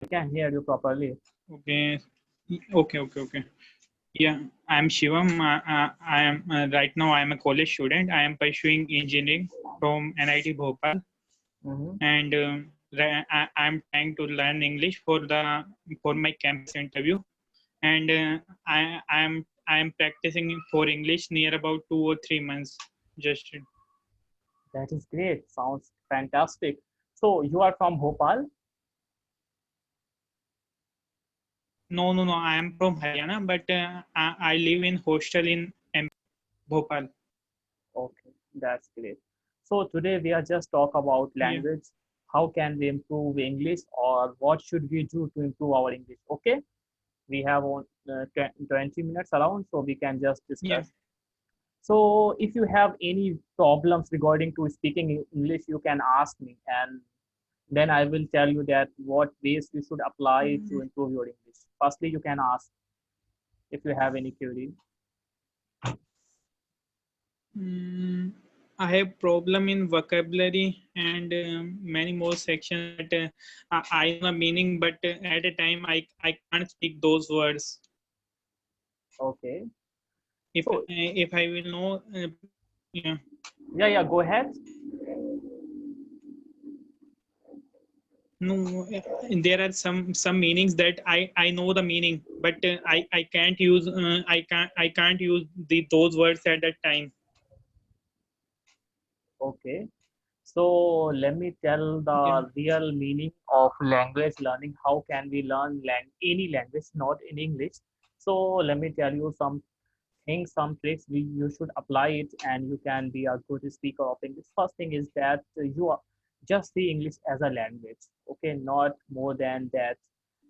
can hear you properly. Okay. Okay. Yeah, I'm Shivam. I am right now. I am a college student. I am pursuing engineering from NIT Bhopal, Mm-hmm. and I'm trying to learn English for my campus interview. And I am practicing for English near about 2 or 3 months. Just That is great. Sounds fantastic. So you are from Bhopal? no. I am from Haryana, but I live in hostel in Bhopal. Okay, that's great. So today we are just talk about Yeah, language. How can we improve English, or what should we do to improve our English? Okay, we have 20 minutes around, so we can just yeah. discuss. So if you have any problems regarding to speaking English, you can ask me, and then I will tell you that what ways you should apply to improve your English. Firstly, you can ask if you have any query. Mm, I have problem in vocabulary and many more sections that I know the meaning, but at a time I can't speak those words. Okay. So If I will know, yeah, yeah, go ahead. no, there are some meanings that I know the meaning, but I can't use I can't use those words at that time. Okay. So let me tell Yeah, the real meaning of language learning. How can we learn any language, not in English? So let me tell you some things, some tricks you should apply it, and you can be a good speaker of English. First thing is that you are just see English as a language, okay, not more than that.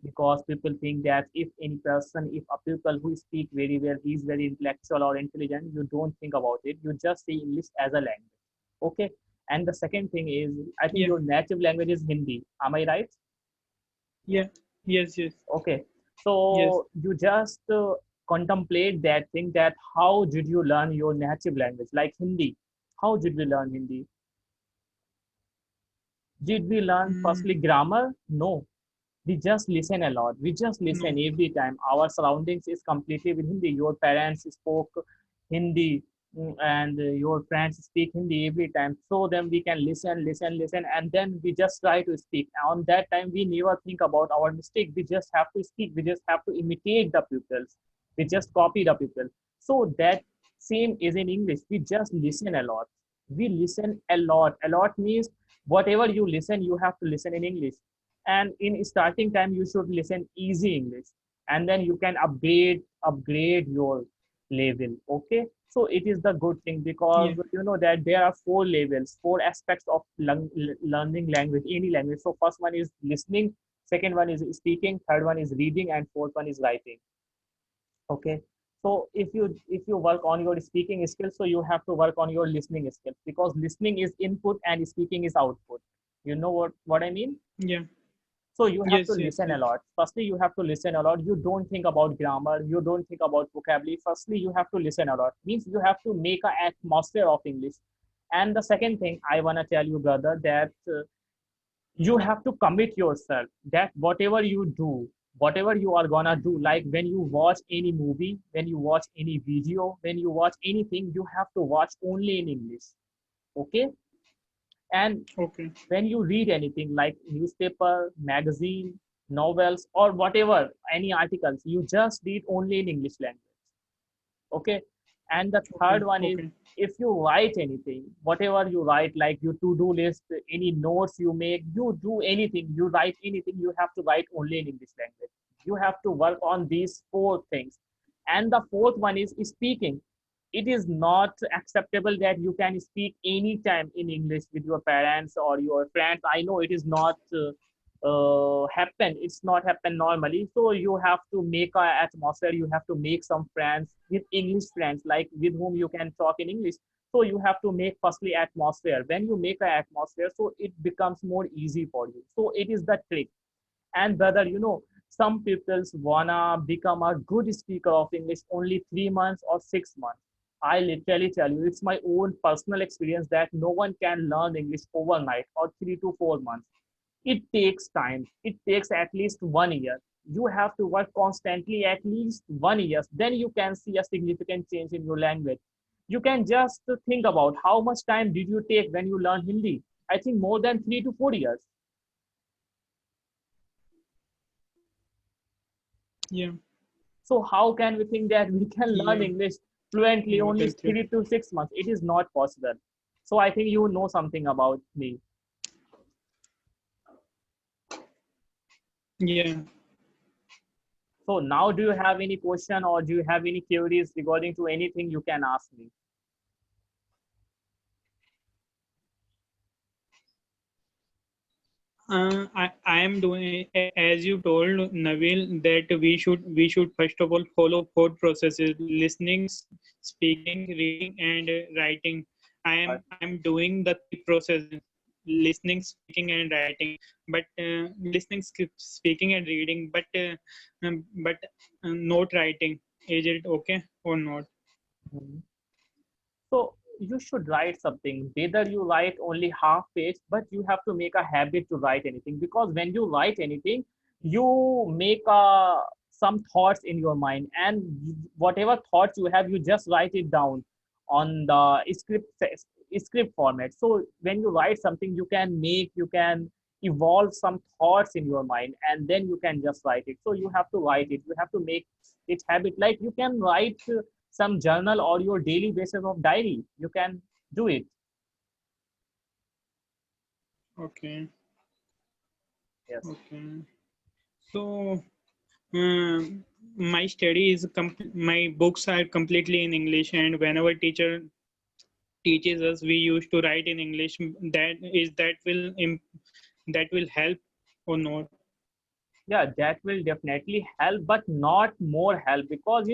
Because people think that if any person, if a people who speak very well, he's very intellectual or intelligent, you don't think about it. You just see English as a language, okay. And the second thing is, I think yeah, your native language is Hindi. Am I right? yeah, yes, Okay. yes. So you just contemplate that thing, that how did you learn your native language, like Hindi? How did we learn Hindi? Did we learn firstly Mm, grammar? No. We just listen a lot. We just listen no, every time. Our surroundings is completely with Hindi. Your parents spoke Hindi, and your friends speak Hindi every time. So then we can listen, and then we just try to speak. On that time, we never think about our mistake. We just have to speak. We just have to imitate the pupils. We just copy the people. So that same is in English. We just listen a lot. We listen a lot. A lot means whatever you listen, you have to listen in English. And in starting time, you should listen easy English, and then you can upgrade your level, okay. So it is the good thing, because yeah, you know that there are four levels, four aspects of learning language, any language. So first one is listening, second one is speaking, third one is reading, and fourth one is writing, okay. So if you work on your speaking skills, so you have to work on your listening skills, because listening is input and speaking is output. You know what I mean? yeah, So you have to listen a yes. lot. Firstly, you have to listen a lot. You don't think about grammar. You don't think about vocabulary. Firstly, you have to listen a lot. Means you have to make an atmosphere of English. And the second thing I want to tell you, brother, that you have to commit yourself, that whatever you do, whatever you are gonna do, like when you watch any movie, when you watch any video, when you watch anything, you have to watch only in English. Okay? And Okay, when you read anything like newspaper, magazine, novels, or whatever, any articles, you just read only in English language. Okay. And the third one is, okay, if you write anything, whatever you write, like your to-do list, any notes you make, you do anything, you write anything, you have to write only in English language. You have to work on these four things. And the fourth one is speaking. It is not acceptable that you can speak anytime in English with your parents or your friends. I know it is not happen. It's not happen normally. So you have to make a atmosphere. You have to make some friends with English friends, like with whom you can talk in English. So you have to make firstly atmosphere. When you make an atmosphere, so it becomes more easy for you. So it is the trick. And brother, some people's wanna become a good speaker of English only 3 months or 6 months. I literally tell you, it's my own personal experience that no one can learn English overnight or 3 to 4 months. It takes time. It takes at least 1 year. You have to work constantly at least 1 year. Then you can see a significant change in your language. You can just think about how much time did you take when you learn Hindi. I think more than 3 to 4 years. Yeah. So how can we think that we can learn Yeah. English fluently More only than three. 3 to 6 months? It is not possible. So I think you know something about me. Yeah. So now do you have any question or do you have any queries regarding to anything you can ask me? I am doing as you told Naveel that we should first of all follow four processes: listening, speaking, reading, and writing. I am doing the three processes: listening, speaking, and writing. But listening, speaking, and reading. But not writing. Is it okay or not? Mhm. So you should write something. Whether you write only half page, but you have to make a habit to write anything because when you write anything, you make some thoughts in your mind, and whatever thoughts you have, you just write it down on the script format. So when you write something, you can evolve some thoughts in your mind, and then you can just write it. So you have to write it. You have to make it habit. Like you can write some journal or your daily basis of diary. You can do it. Okay. Yes. Okay. So my study is my books are completely in English, and whenever teacher teaches us, we used to write in English. That will help or not? Yeah, that will definitely help, but not more help because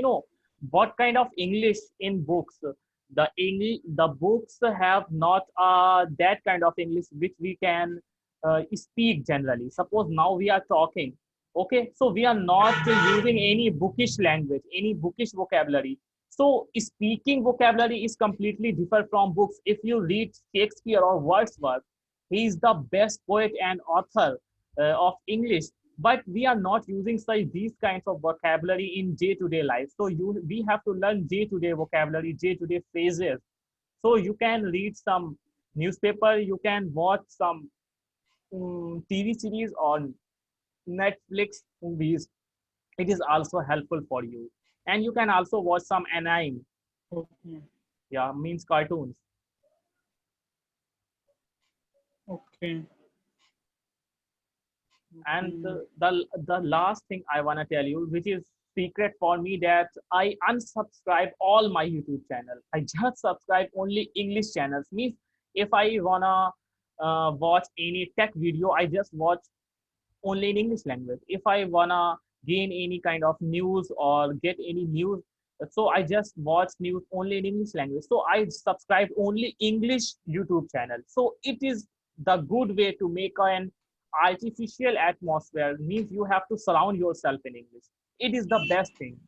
what kind of English in books. The books have not that kind of English which we can speak generally. Suppose now we are talking, okay, so we are not using any bookish language, any bookish vocabulary. So speaking vocabulary is completely different from books. If you read Shakespeare or Wordsworth, he is the best poet and author of English, but we are not using such these kinds of vocabulary in day-to-day life. So we have to learn day-to-day vocabulary, day-to-day phrases. So you can read some newspaper, you can watch some TV series on Netflix movies. It is also helpful for you, and you can also watch some anime. Okay. Yeah, means cartoons. Okay. And Okay. the last thing I want to tell you, which is secret for me, that I unsubscribe all my YouTube channel. I just subscribe only English channels. Means if I wanna watch any tech video, I just watch only in English language. If I wanna gain any kind of news or get any news, so I just watch news only in English language. So I subscribe only English YouTube channel. So it is the good way to make an artificial atmosphere. Means you have to surround yourself in English. It is the best thing.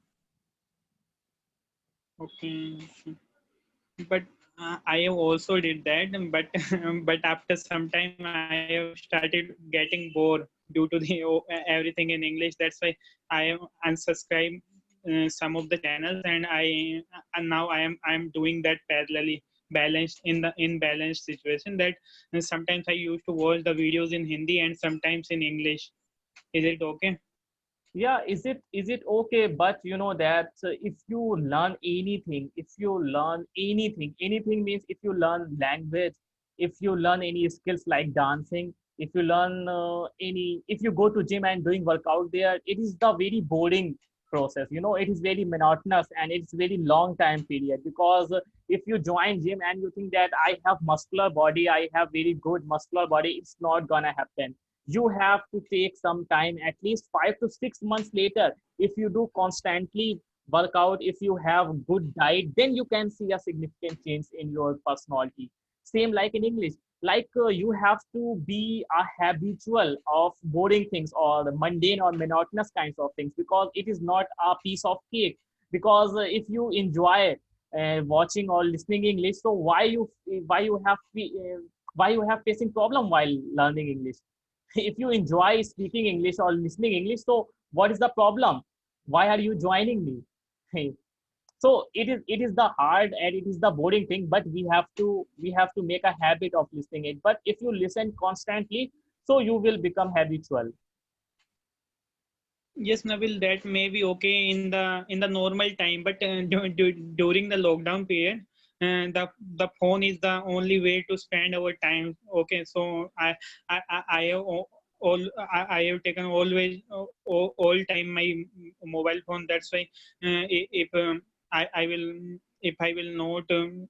Okay. But I have also did that, but but after some time I have started getting bored due to the everything in English. That's why I have unsubscribed some of the channels, and now I am doing that parallelly, balanced in the imbalanced situation, that sometimes I used to watch the videos in Hindi and sometimes in English. Is it okay? Yeah, is it okay? But you know that if you learn anything, anything means if you learn language, if you learn any skills like dancing, if you learn if you go to gym and doing workout there, it is the very boring process. It is very monotonous and it's very long time period because if you join gym and you think that I have muscular body, I have very good muscular body, it's not gonna happen. You have to take some time, at least 5 to 6 months later. If you do constantly workout, if you have good diet, then you can see a significant change in your personality. Same like in English, like you have to be a habitual of boring things or the mundane or monotonous kinds of things because it is not a piece of cake. Because if you enjoy watching or listening English, so why you have why you have facing problem while learning English? If you enjoy speaking English or listening English, so what is the problem? Why are you joining me? So it is the hard and it is the boring thing, but we have to make a habit of listening it. But if you listen constantly, so you will become habitual. Yes, Nabil, that may be okay in the normal time, but during the lockdown period, the phone is the only way to spend our time. Okay, so I have I have taken always all time my mobile phone. That's why if I will if I will not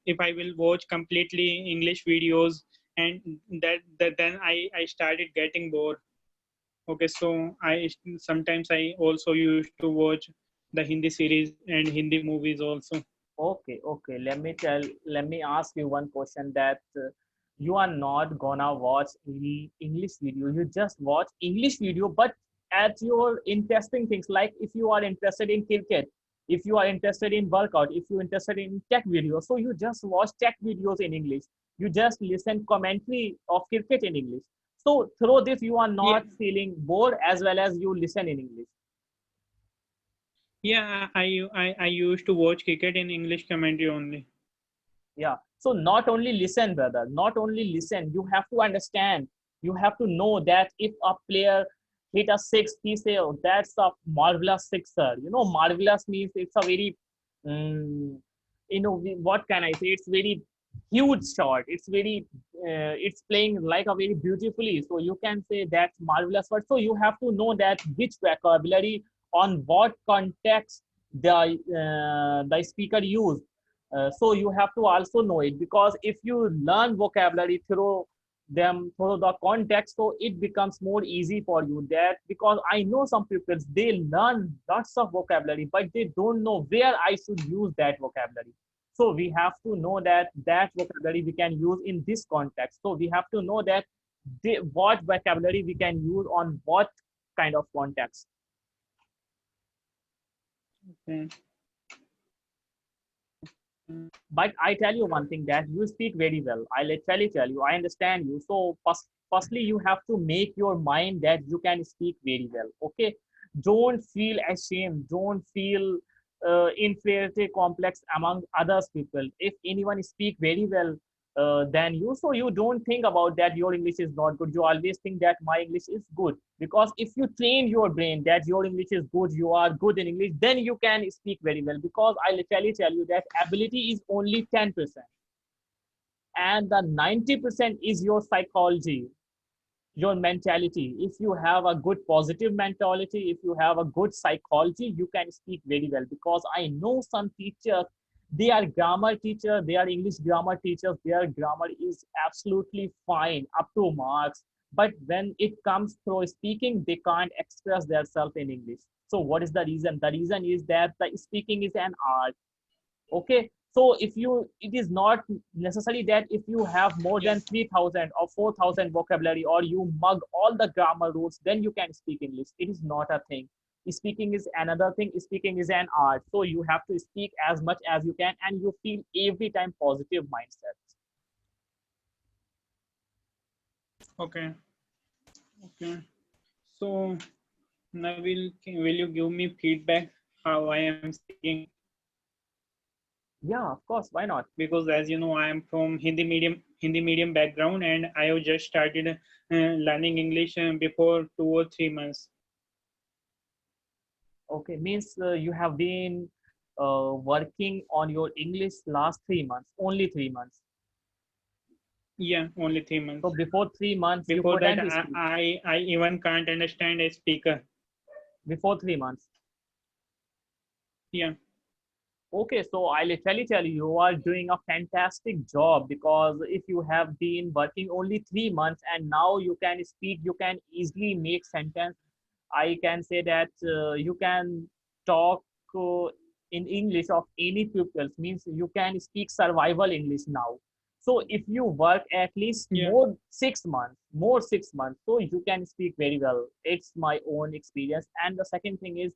if I will watch completely English videos, and that then I started getting bored. Okay, so I sometimes I also used to watch the Hindi series and Hindi movies also. Okay, okay. Let me ask you one question that you are not gonna watch any English video. You just watch English video, but at your interesting things, like if you are interested in cricket, if you are interested in workout, if you're interested in tech videos, so you just watch tech videos in English. You just listen commentary of cricket in English. So through this, you are Yeah, not feeling bored as well as you listen in English. yeah, I used to watch cricket in English commentary only. Yeah. So not only listen, brother, not only listen, you have to understand. You have to know that if a player hit a six, he say, oh, that's a marvelous sixer. Marvelous means it's a very, um, what can I say? It's very huge shot. It's playing like a very beautifully. So you can say that's marvelous. But so you have to know that which vocabulary on what context the speaker use. So you have to also know it, because if you learn vocabulary through the context, so it becomes more easy for you. That because I know some people, they learn lots of vocabulary, but they don't know where I should use that vocabulary. So we have to know that vocabulary we can use in this context. So we have to know that what vocabulary we can use on what kind of context. Okay. But I tell you one thing, that you speak very well. I literally tell you, I understand you. So firstly, you have to make your mind that you can speak very well. Okay, don't feel ashamed. Don't feel inferiority complex among others people. If anyone speak very well than you, so you don't think about that your English is not good. You always think that my English is good, because if you train your brain that your English is good, you are good in English, then you can speak very well. Because I literally tell you that ability is only 10%, and the 90% is your psychology, your mentality. If you have a good positive mentality, if you have a good psychology, you can speak very well. Because I know some teachers, they are grammar teachers, they are English grammar teachers, their grammar is absolutely fine, up to marks, but when it comes through speaking, they can't express themselves in English. So what is the reason? The reason is that the speaking is an art. Okay, so it is not necessary that if you have more Yes. than 3000 or 4000 vocabulary, or you mug all the grammar rules, then you can speak English. It is not a thing. Speaking is another thing. Speaking is an art. So you have to speak as much as you can, and you feel every time positive mindset. Okay. Okay. So Nabil, will you give me feedback how I am speaking? Yeah, of course, why not? Because as you know, I am from Hindi medium background, and I have just started learning English before 2 or 3 months. Okay, means you have been working on your English last 3 months, only 3 months. Yeah, only three So months. before 3 months you Before that, couldn't speak. I even can't understand a speaker. Before 3 months. Yeah. Okay, so I literally tell you, you are doing a fantastic job, because if you have been working only 3 months and now you can speak, you can easily make sentence. I can say that you can talk in English of any pupils, means you can speak survival English now. So if you work at least Yeah. more 6 months, so you can speak very well. It's my own experience. And the second thing is,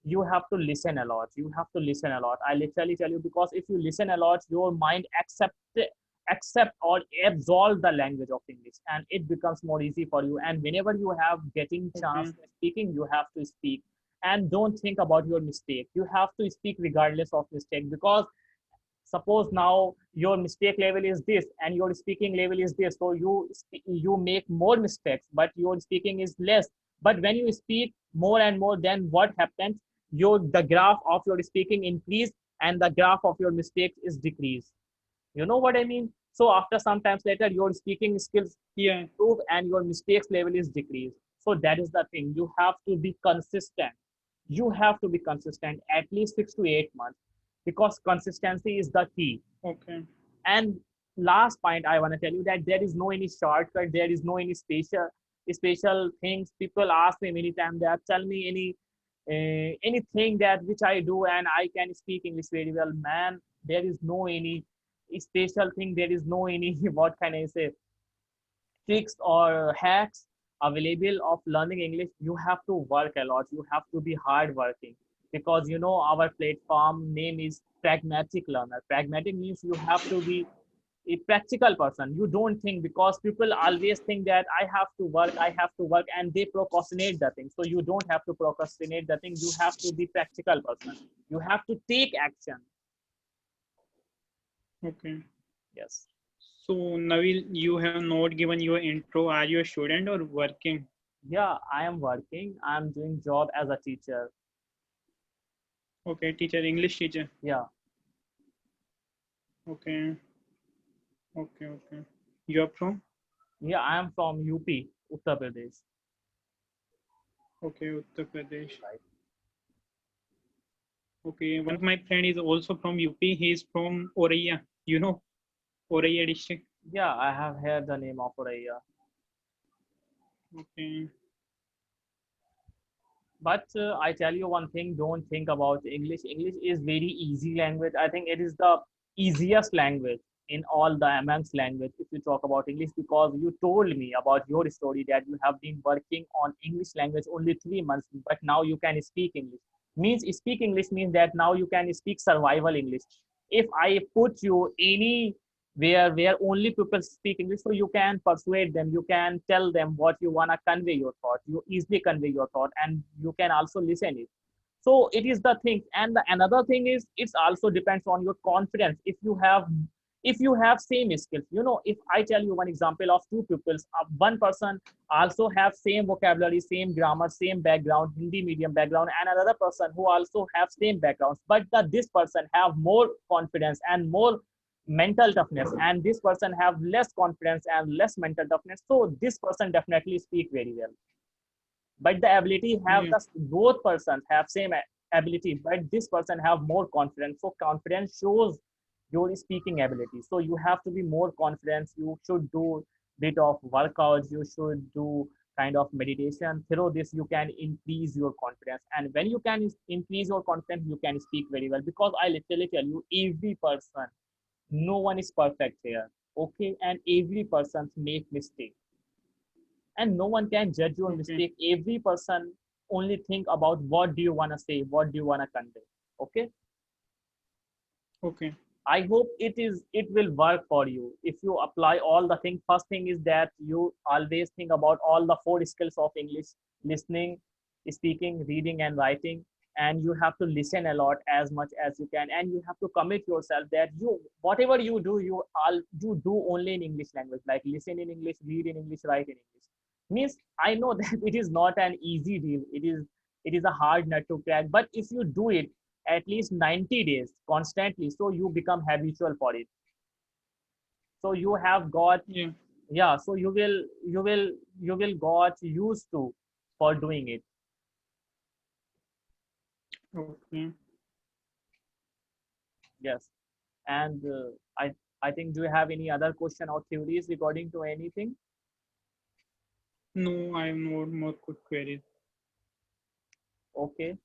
you have to listen a lot. You have to listen a lot. I literally tell you, because if you listen a lot, your mind accept or absorb the language of English, and it becomes more easy for you. And whenever you have getting chance Okay. to speaking, you have to speak, and don't think about your mistake. You have to speak regardless of mistake, because suppose now your mistake level is this and your speaking level is this, so you make more mistakes but your speaking is less. But when you speak more and more, then what happens? Your the graph of your speaking increase and the graph of your mistakes is decrease. You know what I mean? So after sometimes later, your speaking skills Yeah. improve and your mistakes level is decreased. So that is the thing. You have to be consistent. You have to be consistent at least 6 to 8 months, because consistency is the key. Okay. And last point I want to tell you that there is no any shortcut. There is no any special things. People ask me many times that tell me anything that which I do and I can speak English very well. Man, there is no any special thing. There is no any what can I say tricks or hacks available of learning English. You have to work a lot. You have to be hard working, because you know our platform name is Pragmatic Learner. Pragmatic means you have to be a practical person. You don't think, because people always think that I have to work, and they procrastinate the thing. So you don't have to procrastinate the thing. You have to be practical person. You have to take action. Okay. Yes. So Naveel, you have not given your intro. Are you a student or working? Yeah, I am working. I'm doing job as a teacher. Okay, teacher, English teacher. Yeah. Okay. Okay. Okay. You are from? Yeah, I am from UP, Uttar Pradesh. Okay, Uttar Pradesh. Right. Okay, one of my friend is also from UP. He is from Oraya. You know Oraya district. Yeah, I have heard the name of Oraya. Okay. But I tell you one thing, don't think about English. English is very easy language. I think it is the easiest language in all the amongst language if you talk about English, because you told me about your story that you have been working on English language only 3 months, but now you can speak English. Means speak English means that now you can speak survival English. If I put you any where only people speak English, so you can persuade them, you can tell them what you wanna convey your thought, you easily convey your thought, and you can also listen it. So it is the thing. And the another thing is it's also depends on your confidence. If you have same skills, you know, if I tell you one example of two pupils, one person also have same vocabulary, same grammar, same background, Hindi medium background, and another person who also have same backgrounds, but this person have more confidence and more mental toughness, and this person have less confidence and less mental toughness, so this person definitely speak very well. But the ability have Yeah. the both persons have same ability, but this person have more confidence. So confidence shows your speaking ability. So you have to be more confident. You should do bit of workouts, you should do kind of meditation. Through this you can increase your confidence, and when you can increase your confidence, you can speak very well. Because I literally tell you, every person, no one is perfect here, okay, and every person make mistake, and no one can judge your Okay. mistake. Every person only think about what do you want to say, what do you want to convey. Okay. Okay. I hope it will work for you if you apply all the things. First thing is that you always think about all the four skills of English: listening, speaking, reading, and writing. And you have to listen a lot as much as you can, and you have to commit yourself that you whatever you do, you do only in English language, like listen in English, read in English, write in English. Means I know that it is not an easy deal. It is a hard nut to crack, but if you do it at least 90 days constantly, so you become habitual for it. So you have got, Yeah. yeah, so you will got used to for doing it. Okay. Yes. And I think, do you have any other question or theories regarding to anything? No, I have no more good queries. Okay.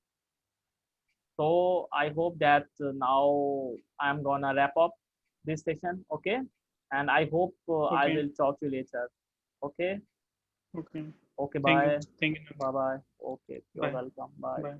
So I hope that now I'm gonna wrap up this session. Okay. And I hope I Okay. will talk to you later. Okay. Okay. Okay. Thank you. Bye. Thank you. Bye bye. Okay. You're Bye. welcome. Bye. Bye.